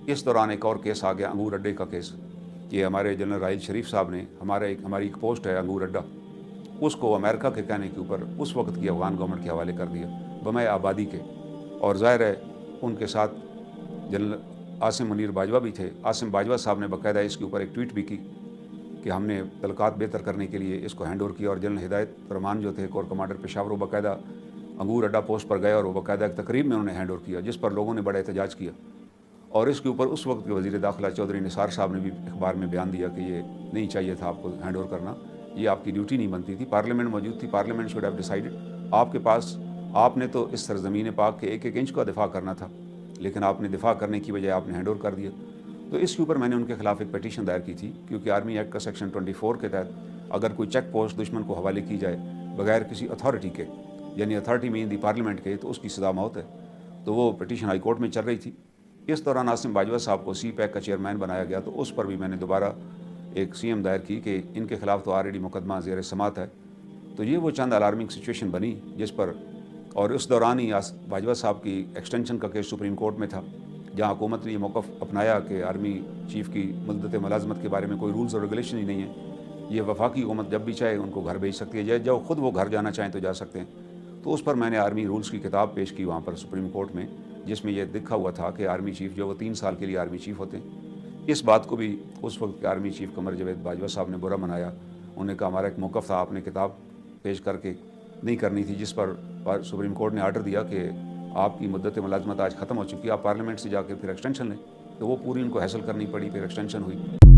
इस दौरान एक और केस आ गया, अंगूर अड्डे का केस, कि हमारे जनरल राहिल शरीफ साहब ने हमारी एक पोस्ट है अंगूर अड्डा, उसको अमेरिका के कहने के ऊपर उस वक्त की अफगान गवर्नमेंट के हवाले कर दिया बमय आबादी के। और ज़ाहिर है उनके साथ जनरल आसिम मुनीर बाजवा भी थे। आसिम बाजवा साहब ने बाकायदा इसके ऊपर एक ट्वीट भी की कि हमने तलकात बेहतर करने के लिए इसको हैंड ओवर किया। और जनरल हिदायत रहमान जो थे कोर कमांडर पेशावर, वो बाकायदा अंगूर अड्डा पोस्ट पर गए और वो बाकायदा एक तकरीब में उन्होंने हैंड ओवर किया, जिस पर लोगों ने बड़ा एहतजाज किया। और इसके ऊपर उस वक्त के वज़ीर दाखिला चौधरी निसार साहब ने भी अखबार में बयान दिया कि ये नहीं चाहिए था आपको हैंड ओवर करना, ये आपकी ड्यूटी नहीं बनती थी। पार्लियामेंट मौजूद थी, पार्लियामेंट शुड हैव डिसाइडेड। आपके पास, आपने तो इस सरजमीन पाक के एक एक इंच का दिफा करना था, लेकिन आपने दिफा करने की बजाय आपने हैंड ओवर कर दिया। तो इसके ऊपर मैंने उनके खिलाफ एक पटिशन दायर की थी, क्योंकि आर्मी एक्ट का सेक्शन 24 के तहत अगर कोई चेक पोस्ट दुश्मन को हवाले की जाए बगैर किसी अथॉरिटी के, यानी अथॉरिटी मीन दी पार्लियामेंट के, तो उसकी सज़ा मौत है। तो वो पटिशन हाई कोर्ट में चल रही थी। इस दौरान आसिम बाजवा साहब को सी पैक का चेयरमैन बनाया गया, तो उस पर भी मैंने दोबारा एक CM दायर की कि इनके खिलाफ तो ऑलरेडी मुकदमा ज़ेर समात है। तो ये वो चंद अलार्मिंग सिचुएशन बनी जिस पर, और उस दौरान ही बाजवा साहब की एक्सटेंशन का केस सुप्रीम कोर्ट में था, जहाँ हुकूमत ने ये मौक़िफ़ अपनाया कि आर्मी चीफ़ की मुद्दत मुलाजमत के बारे में कोई रूल्स और रेगुलेशन ही नहीं है। ये वफाकी हुकूमत जब भी चाहे उनको घर भेज सकती है, जब खुद वो घर जाना चाहें तो जा सकते हैं। तो उस पर मैंने आर्मी रूल्स की किताब पेश की वहाँ पर सुप्रीम कोर्ट में, जिसमें यह लिखा हुआ था कि आर्मी चीफ़ जो वो 3 साल के लिए आर्मी चीफ़ होते हैं। इस बात को भी उस वक्त के आर्मी चीफ़ कमर जावेद बाजवा साहब ने बुरा मनाया। उन्होंने कहा हमारा एक मौक़िफ़ था, आपने किताब पेश करके नहीं करनी थी, जिस पर सुप्रीम कोर्ट ने आर्डर दिया कि आपकी मुद्दत मुलाजमत आज ख़त्म हो चुकी है, आप पार्लियामेंट से जाकर फिर एक्सटेंशन लें। तो वो पूरी उनको हासिल करनी पड़ी, फिर एक्सटेंशन हुई।